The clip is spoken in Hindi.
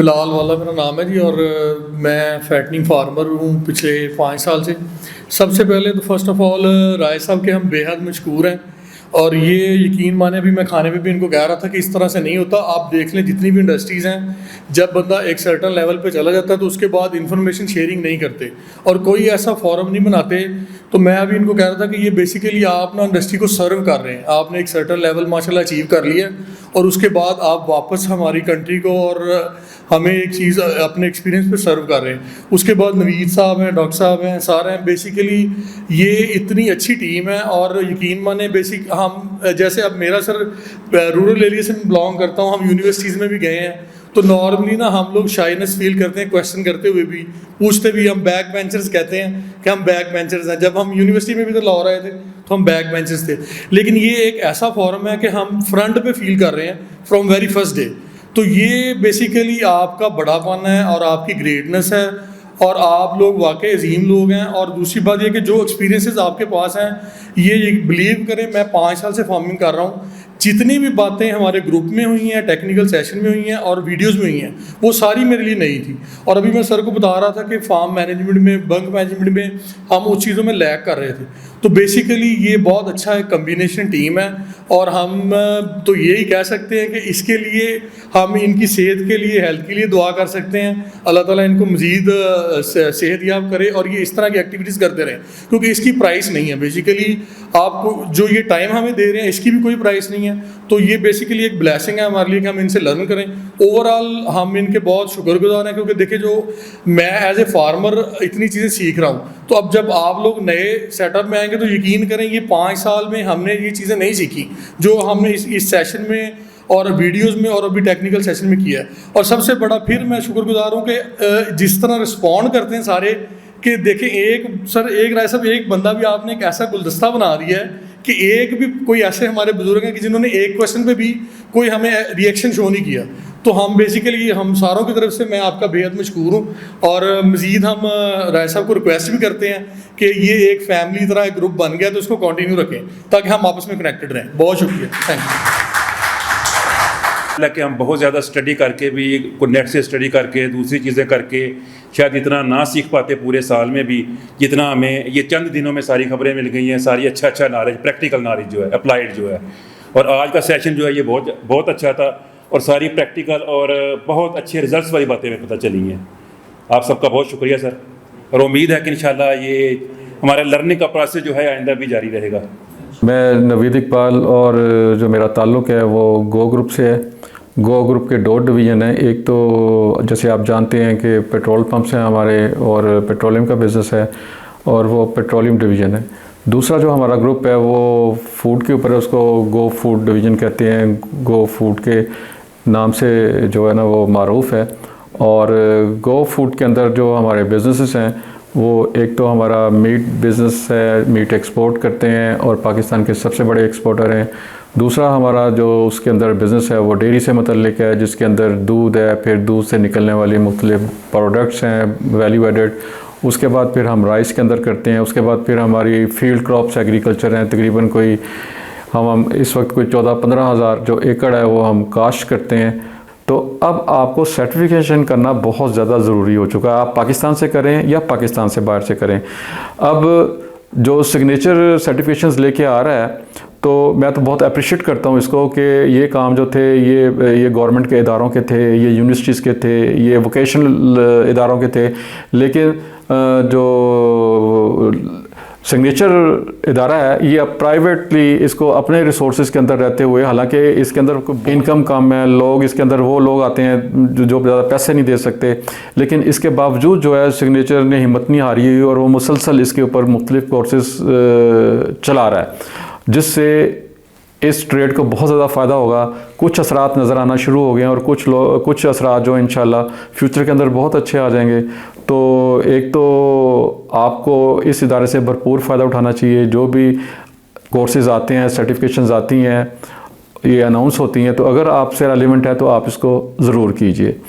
बिलाल वाला मेरा नाम है जी, और मैं फैटनिंग फार्मर हूँ पिछले 5 साल से। सबसे पहले तो फर्स्ट ऑफ ऑल राय साहब के हम बेहद मशकूर हैं, और ये यकीन माने, अभी मैं खाने पे भी इनको कह रहा था कि इस तरह से नहीं होता। आप देख लें जितनी भी इंडस्ट्रीज़ हैं, जब बंदा एक सर्टन लेवल पे चला जाता है तो उसके बाद इंफॉर्मेशन शेयरिंग नहीं करते और कोई ऐसा फॉरम नहीं बनाते। तो मैं अभी इनको कह रहा था कि ये बेसिकली आप ना इंडस्ट्री को सर्व कर रहे हैं, आपने एक सर्टन लेवल माशाल्लाह अचीव कर लिया और उसके बाद आप वापस हमारी कंट्री को और हमें एक चीज़ अपने एक्सपीरियंस पे सर्व कर रहे हैं। उसके बाद नवीद साहब हैं, डॉक्टर साहब हैं, सारे हैं। बेसिकली ये इतनी अच्छी टीम है, और यकीन माने बेसिक हम जैसे अब मेरा सर रूरल एरिया से बिलोंग करता हूँ, हम यूनिवर्सिटीज़ में भी गए हैं, तो नॉर्मली ना हम लोग शाइनेस फील करते हैं क्वेश्चन करते हुए भी, पूछते भी। हम बैक बेंचर्स कहते हैं कि हम बैक बेंचर्स हैं। जब हम यूनिवर्सिटी में भी तो लॉ रहे थे तो हम बैक बेंचर्स थे, लेकिन ये एक ऐसा फॉरम है कि हम फ्रंट पे फील कर रहे हैं फ्रॉम वेरी फर्स्ट डे। तो ये बेसिकली आपका बड़ापन है और आपकी ग्रेटनेस है, और आप लोग वाकई अजीम लोग हैं। और दूसरी बात ये कि जो एक्सपीरियंसेस आपके पास हैं, ये बिलीव करें, मैं 5 साल से फार्मिंग कर रहा हूँ, जितनी भी बातें हमारे ग्रुप में हुई हैं, टेक्निकल सेशन में हुई हैं और वीडियोस में हुई हैं, वो सारी मेरे लिए नई थी। और अभी मैं सर को बता रहा था कि फार्म मैनेजमेंट में, बंक मैनेजमेंट में हम उस चीज़ों में लैग कर रहे थे। तो बेसिकली ये बहुत अच्छा एक कम्बिनेशन टीम है, और हम तो यही कह सकते हैं कि इसके लिए हम इनकी सेहत के लिए, हेल्थ के लिए दुआ कर सकते हैं। अल्लाह ताला इनको मज़ीद सेहत याब करे और ये इस तरह की एक्टिविटीज़ करते रहें, क्योंकि इसकी प्राइस नहीं है। बेसिकली आपको जो ये टाइम हमें दे रहे हैं, इसकी भी कोई प्राइस नहीं है। तो ये बेसिकली एक ब्लेसिंग है हमारे लिए कि हम इनसे लर्न करें। ओवरऑल हम इनके बहुत शुक्रगुजार हैं, क्योंकि देखिए जो मैं एज ए फार्मर इतनी चीज़ें सीख रहा हूँ, तो अब जब आप लोग नए सेटअप में आएंगे तो यकीन करें ये 5 साल में हमने ये चीज़ें नहीं सीखी जो हमने इस सेशन में और वीडियोस में और अभी टेक्निकल सेशन में किया है। और सबसे बड़ा फिर मैं शुक्रगुजार हूँ कि जिस तरह रिस्पॉन्ड करते हैं सारे, कि देखें एक राय साहब, एक बंदा भी आपने एक ऐसा गुलदस्ता बना दिया है कि एक भी कोई ऐसे हमारे बुजुर्ग हैं कि जिन्होंने एक क्वेश्चन पे भी कोई हमें रिएक्शन शो नहीं किया। तो हम बेसिकली हम सारों की तरफ से मैं आपका बेहद मशकूर हूँ, और मज़ीद हम राय साहब को रिक्वेस्ट भी करते हैं कि ये एक फैमिली तरह एक ग्रुप बन गया तो इसको कंटिन्यू रखें ताकि हम आपस में कनेक्टेड रहें। बहुत शुक्रिया, थैंक यू। हालांकि हम बहुत ज़्यादा स्टडी करके भी, नेट से स्टडी करके, दूसरी चीज़ें करके शायद इतना ना सीख पाते पूरे साल में भी, जितना हमें ये चंद दिनों में सारी खबरें मिल गई हैं, सारी अच्छा नॉलेज, प्रैक्टिकल नॉलेज जो है, अप्लाइड जो है। और आज का सेशन जो है ये बहुत अच्छा था, और सारी प्रैक्टिकल और बहुत अच्छे रिजल्ट्स वाली बातें हमें पता चली हैं। आप सबका बहुत शुक्रिया सर, और उम्मीद है कि इंशाल्लाह ये हमारा लर्निंग का प्रोसेस जो है आइंदा भी जारी रहेगा। मैं नवीद इकबाल, और जो मेरा ताल्लुक़ है वो गो ग्रुप से है। गो ग्रुप के 2 डिवीज़न हैं। एक तो जैसे आप जानते हैं कि पेट्रोल पंप्स हैं हमारे, और पेट्रोलियम का बिज़नेस है, और वो पेट्रोलियम डिवीज़न है। दूसरा जो हमारा ग्रुप है वो फूड के ऊपर है, उसको गो फूड डिवीज़न कहते हैं। गो फूड के नाम से जो है ना वो मारूफ़ है। और गो फूड के अंदर जो हमारे बिज़नेसेस हैं, वो एक तो हमारा मीट बिज़नेस है, मीट एक्सपोर्ट करते हैं और पाकिस्तान के सबसे बड़े एक्सपोर्टर हैं। दूसरा हमारा जो उसके अंदर बिज़नेस है वो डेयरी से मुतल्लिक है, जिसके अंदर दूध है, फिर दूध से निकलने वाली मुख्तलिफ प्रोडक्ट्स हैं वैल्यू एडेड। उसके बाद फिर हम राइस के अंदर करते हैं। उसके बाद फिर हमारी फील्ड क्रॉप्स एग्रीकल्चर हैं, तकरीबन कोई हम इस वक्त कोई 14-15 हज़ार जो एकड़ है वो हम काश्त करते हैं। तो अब आपको सर्टिफिकेशन करना बहुत ज़्यादा ज़रूरी हो चुका है, आप पाकिस्तान से करें या पाकिस्तान से बाहर से करें। अब जो सिग्नेचर सर्टिफिकेशंस लेके आ रहा है, तो मैं तो बहुत अप्रिशिएट करता हूँ इसको कि ये काम जो थे ये गवर्नमेंट के इदारों के थे, ये यूनिवर्सिटीज़ के थे, ये वोकेशनल इदारों के थे। लेकिन जो सिग्नेचर इदारा है ये अब प्राइवेटली इसको अपने रिसोर्सेज के अंदर रहते हुए, हालांकि इसके अंदर इनकम कम है, लोग इसके अंदर वो लोग आते हैं जो ज़्यादा पैसे नहीं दे सकते, लेकिन इसके बावजूद जो है सिग्नेचर ने हिम्मत नहीं हारी और वो मुसलसल इसके ऊपर मुख्तलिफ कोर्सेज चला रहा है, जिससे इस ट्रेड को बहुत ज़्यादा फ़ायदा होगा। कुछ असरात नज़र आना शुरू हो गए हैं और कुछ असरात जो इंशाल्लाह फ्यूचर के अंदर बहुत अच्छे आ जाएंगे। तो एक तो आपको इस इदारे से भरपूर फ़ायदा उठाना चाहिए। जो भी कोर्सेज़ आते हैं, सर्टिफिकेशंस आती हैं, ये अनाउंस होती हैं, तो अगर आपसे रेलिवेंट है तो आप इसको ज़रूर कीजिए।